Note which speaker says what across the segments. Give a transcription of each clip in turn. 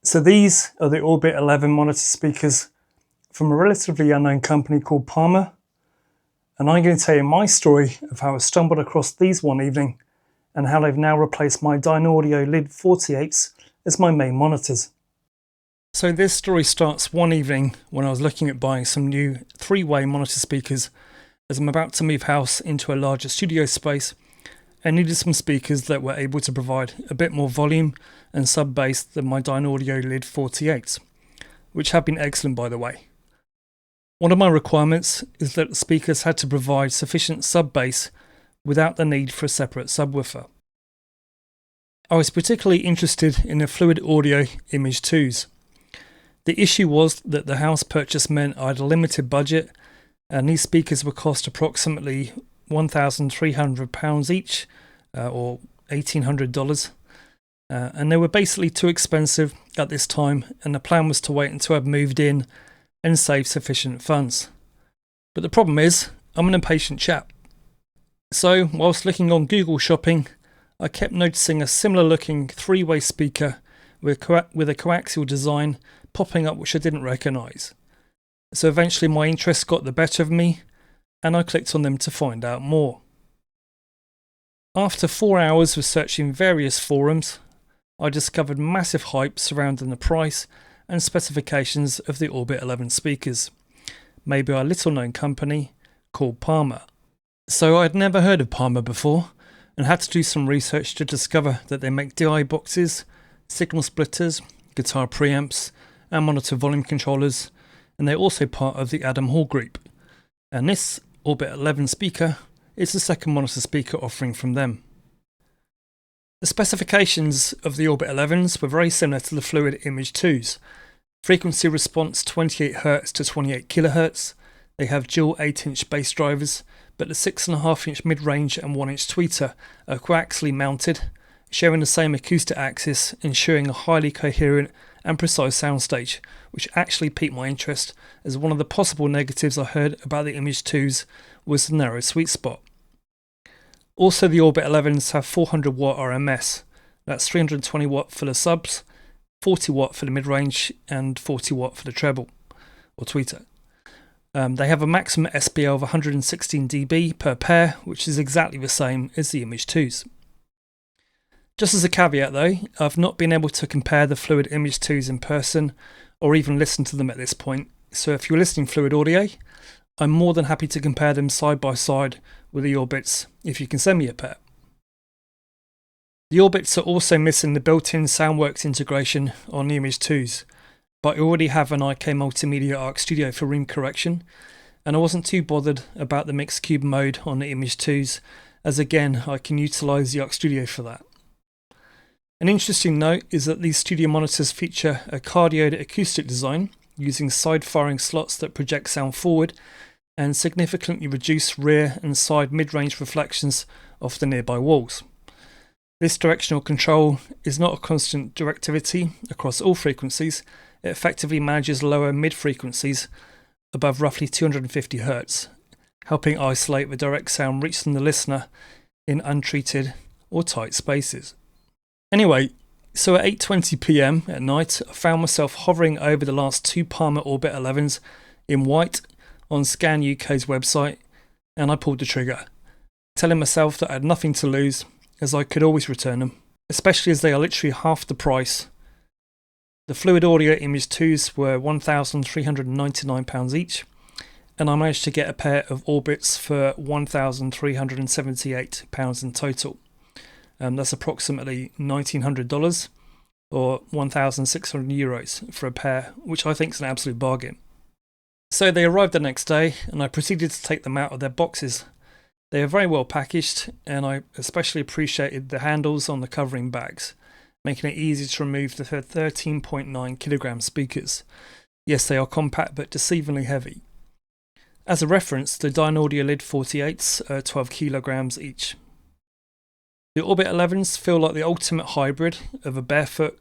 Speaker 1: So these are the Orbit 11 monitor speakers from a relatively unknown company called Palmer, and I'm going to tell you my story of how I stumbled across these one evening and how they've now replaced my Dynaudio LYD 48s as my main monitors. So this story starts one evening when I was looking at buying some new three-way monitor speakers as I'm about to move house into a larger studio space and needed some speakers that were able to provide a bit more volume and sub-bass than my Dynaudio LYD 48s, which have been excellent by the way. One of my requirements is that the speakers had to provide sufficient sub-bass without the need for a separate subwoofer. I was particularly interested in the Fluid Audio Image 2s. The issue was that the house purchase meant I had a limited budget, and these speakers would cost approximately £1,300 each, or $1,800, and they were basically too expensive at this time, and the plan was to wait until I'd moved in and save sufficient funds. But the problem is, I'm an impatient chap. So, whilst looking on Google Shopping, I kept noticing a similar looking three-way speaker with a coaxial design popping up which I didn't recognise. So eventually my interest got the better of me, and I clicked on them to find out more. After 4 hours of searching various forums, I discovered massive hype surrounding the price and specifications of the Orbit 11 speakers, made by a little known company called Palmer. So I had never heard of Palmer before, and had to do some research to discover that they make DI boxes, signal splitters, guitar preamps, and monitor volume controllers, and they're also part of the Adam Hall group. And this Orbit 11 speaker is the second monitor speaker offering from them. The specifications of the Orbit 11s were very similar to the Fluid Image 2s. Frequency response 28Hz to 28kHz. They have dual 8-inch bass drivers, but the 6.5-inch mid-range and 1-inch tweeter are coaxially mounted, sharing the same acoustic axis, ensuring a highly coherent and precise soundstage, which actually piqued my interest, as one of the possible negatives I heard about the Image 2s was the narrow sweet spot. Also, the Orbit 11s have 400 watt RMS, that's 320 watt for the subs, 40 watt for the mid-range and 40 watt for the treble, or tweeter. They have a maximum SPL of 116 dB per pair, which is exactly the same as the Image 2s. Just as a caveat though, I've not been able to compare the Fluid Image 2s in person or even listen to them at this point, so if you're listening Fluid Audio, I'm more than happy to compare them side by side with the Orbits if you can send me a pair. The Orbits are also missing the built-in Soundworks integration on the Image 2s, but I already have an IK Multimedia Arc Studio for room correction, and I wasn't too bothered about the mixed cube mode on the Image 2s, as again I can utilise the Arc Studio for that. An interesting note is that these studio monitors feature a Cardioid acoustic design using side-firing slots that project sound forward and significantly reduce rear and side mid-range reflections off the nearby walls. This directional control is not a constant directivity across all frequencies. It effectively manages lower mid-frequencies above roughly 250 Hz, helping isolate the direct sound reaching the listener in untreated or tight spaces. Anyway, so at 8:20 PM at night, I found myself hovering over the last two Palmer Orbit 11s in white on Scan UK's website, and I pulled the trigger, telling myself that I had nothing to lose, as I could always return them, especially as they are literally half the price. The Fluid Audio Image 2s were £1,399 each, and I managed to get a pair of Orbits for £1,378 in total. That's approximately $1,900 or €1,600 for a pair, which I think is an absolute bargain. So they arrived the next day, and I proceeded to take them out of their boxes. They are very well packaged, and I especially appreciated the handles on the covering bags, making it easy to remove the 13.9 kilogram speakers. Yes, they are compact but deceivingly heavy. As a reference, the Dynaudio LYD 48s are 12 kilograms each. The Orbit 11s feel like the ultimate hybrid of a barefoot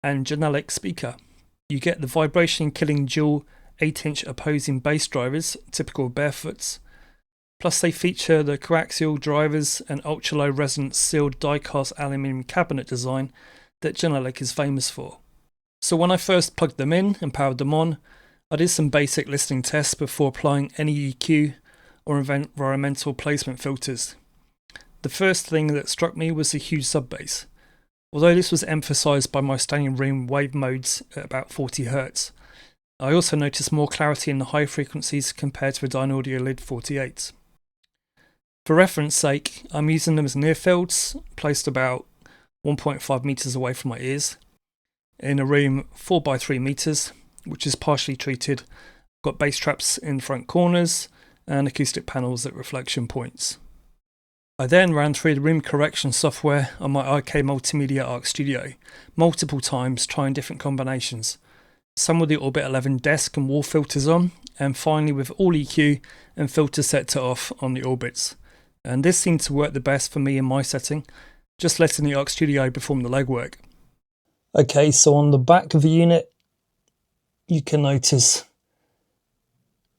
Speaker 1: and generic speaker. You get the vibration-killing dual 8-inch opposing bass drivers, typical of barefoots. Plus they feature the coaxial drivers and ultra-low resonance sealed die-cast aluminium cabinet design that Genelec is famous for. So when I first plugged them in and powered them on, I did some basic listening tests before applying any EQ or environmental placement filters. The first thing that struck me was the huge sub-bass. Although this was emphasised by my standing room wave modes at about 40 Hz, I also noticed more clarity in the high frequencies compared to the Dynaudio LYD 48s. For reference sake, I'm using them as near fields, placed about 1.5 meters away from my ears, in a room 4 by 3 meters, which is partially treated. Got bass traps in front corners and acoustic panels at reflection points. I then ran through the room correction software on my IK Multimedia Arc Studio multiple times, trying different combinations. Some with the Orbit 11 desk and wall filters on, and finally with all EQ and filter set to off on the Orbits. And this seemed to work the best for me in my setting, just letting the Arc Studio perform the legwork. Okay, so on the back of the unit, you can notice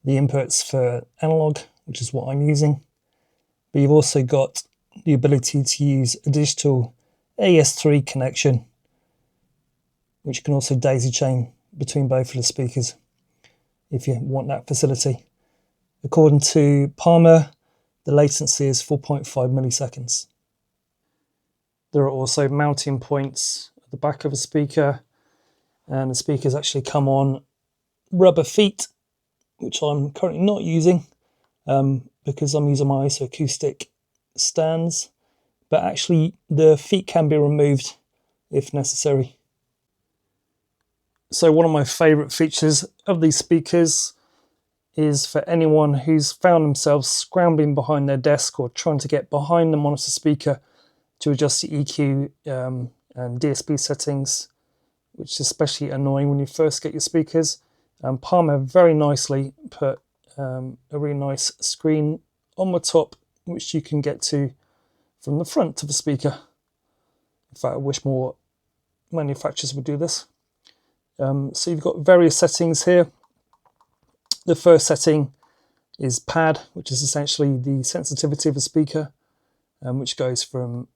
Speaker 1: the inputs for analog, which is what I'm using. But you've also got the ability to use a digital AS3 connection, which can also daisy chain between both of the speakers if you want that facility. According to Palmer, the latency is 4.5 milliseconds. There are also mounting points at the back of a speaker, and the speakers actually come on rubber feet, which I'm currently not using because I'm using my isoacoustic stands, but actually the feet can be removed if necessary. So one of my favourite features of these speakers is for anyone who's found themselves scrambling behind their desk or trying to get behind the monitor speaker to adjust the EQ and DSP settings, which is especially annoying when you first get your speakers. Palmer very nicely put a really nice screen on the top, which you can get to from the front of the speaker. In fact, I wish more manufacturers would do this. So you've got various settings here. The first setting is pad, which is essentially the sensitivity of a speaker, which goes from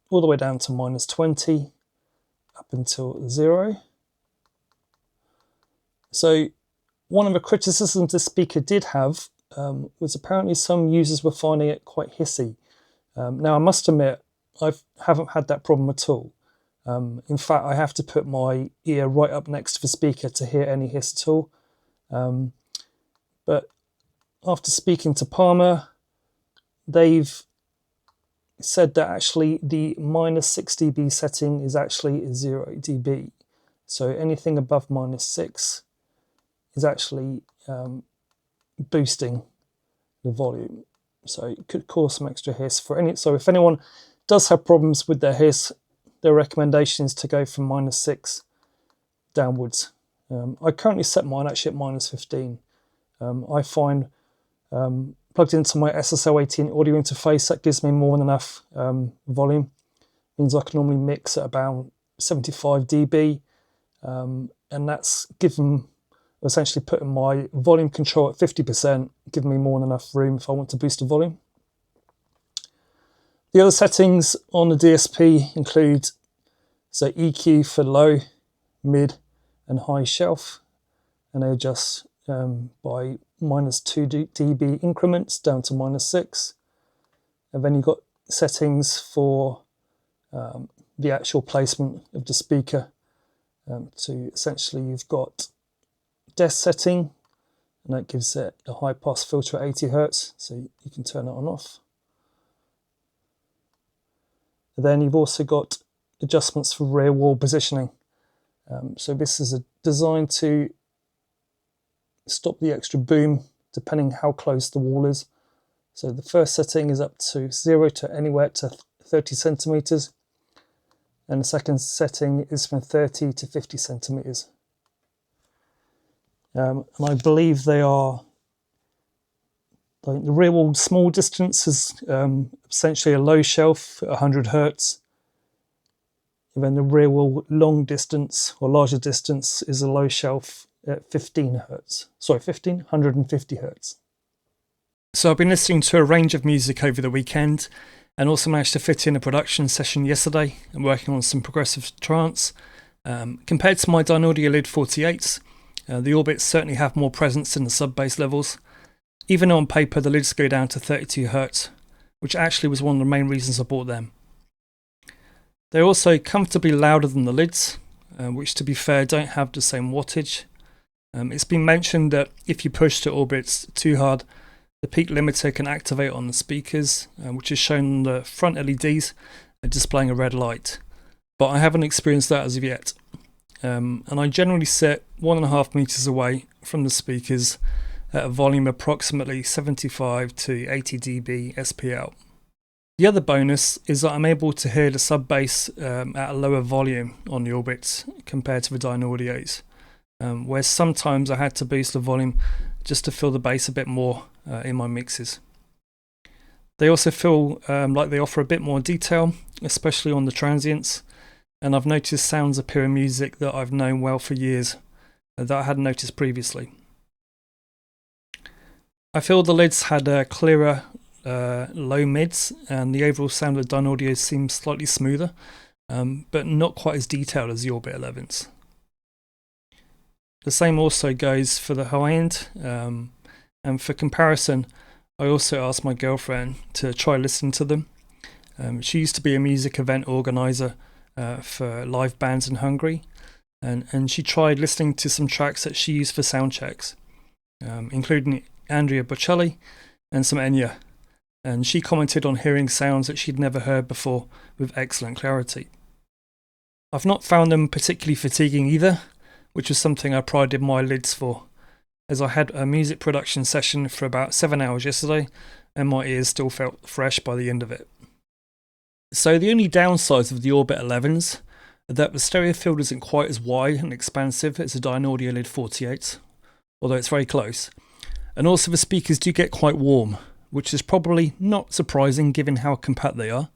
Speaker 1: all the way down to -20 up until 0. So one of the criticisms this speaker did have was apparently some users were finding it quite hissy. Now I must admit, I haven't had that problem at all. In fact, I have to put my ear right up next to the speaker to hear any hiss at all. But after speaking to Palmer, they've said that actually the -6 dB setting is actually 0 dB. So anything above -6 is actually boosting the volume. So it could cause some extra hiss. So if anyone does have problems with their hiss, their recommendation is to go from -6 downwards. I currently set mine actually at -15. I find plugged into my SSL18 audio interface, that gives me more than enough volume. Means I can normally mix at about 75 dB, and that's given essentially putting my volume control at 50%, giving me more than enough room if I want to boost the volume. The other settings on the DSP include EQ for low, mid and high shelf, and they adjust by -2 dB increments down to -6. And then you've got settings for the actual placement of the speaker. So essentially you've got desk setting, and that gives it a high pass filter at 80 Hz, so you can turn it on and off. And then you've also got adjustments for rear wall positioning. So this is designed to stop the extra boom depending how close the wall is. So the first setting is up to 0 to anywhere to 30 centimeters, and the second setting is from 30 to 50 centimeters. And I believe they are, like the rear wall small distance is essentially a low shelf at 100 Hz. And then the rear wall long distance or larger distance is a low shelf at 15 Hz. Sorry, 150 Hz. So I've been listening to a range of music over the weekend, and also managed to fit in a production session yesterday and working on some progressive trance. Compared to my Dynaudio LYD 48s, the orbits certainly have more presence in the sub-bass levels. Even though on paper the lids go down to 32 Hz, which actually was one of the main reasons I bought them. They're also comfortably louder than the lids, which to be fair don't have the same wattage. It's been mentioned that if you push the orbits too hard, the peak limiter can activate on the speakers, which is shown on the front LEDs displaying a red light. But I haven't experienced that as of yet. And I generally sit 1.5 meters away from the speakers at a volume approximately 75 to 80 dB SPL. The other bonus is that I'm able to hear the sub-bass at a lower volume on the orbits compared to the Dynaudios, where sometimes I had to boost the volume just to feel the bass a bit more in my mixes. They also feel like they offer a bit more detail, especially on the transients, and I've noticed sounds appear in music that I've known well for years that I hadn't noticed previously. I feel the lids had clearer low mids, and the overall sound of the Dynaudio seems slightly smoother, but not quite as detailed as the Orbit 11s. The same also goes for the high end, and for comparison I also asked my girlfriend to try listening to them. She used to be a music event organiser for live bands in Hungary, and she tried listening to some tracks that she used for sound checks, including Andrea Bocelli and some Enya, and she commented on hearing sounds that she'd never heard before with excellent clarity. I've not found them particularly fatiguing either, which was something I prided my lids for, as I had a music production session for about 7 hours yesterday and my ears still felt fresh by the end of it. So the only downsides of the Orbit 11s are that the stereo field isn't quite as wide and expansive as the Dynaudio LYD 48, although it's very close. And also the speakers do get quite warm, which is probably not surprising given how compact they are,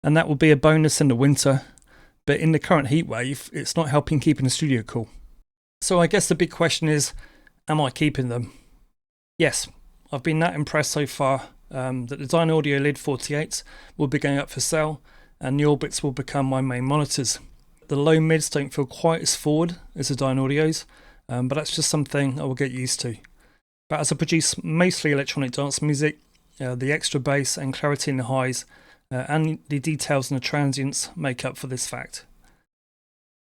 Speaker 1: and that will be a bonus in the winter, but in the current heat wave it's not helping keeping the studio cool. So I guess the big question is, am I keeping them? Yes, I've been that impressed so far that the Dynaudio LYD 48s will be going up for sale and the Orbits will become my main monitors. The low mids don't feel quite as forward as the Dynaudios, but that's just something I will get used to. But as I produce mostly electronic dance music, the extra bass and clarity in the highs and the details in the transients make up for this fact.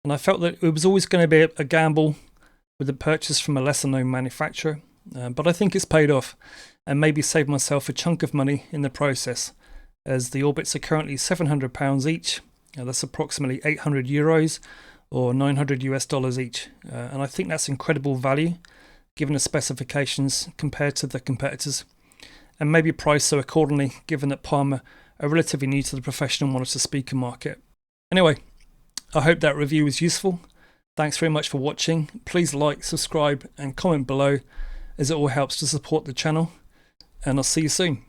Speaker 1: And I felt that it was always going to be a gamble with a purchase from a lesser known manufacturer, but I think it's paid off and maybe saved myself a chunk of money in the process, as the Orbits are currently £700 each. That's approximately €800 or $900 each, and I think that's incredible value given the specifications compared to the competitors, and maybe priced so accordingly given that Parma are relatively new to the professional monitor speaker market. Anyway, I hope that review was useful. Thanks very much for watching. Please like, subscribe and comment below, as it all helps to support the channel, and I'll see you soon.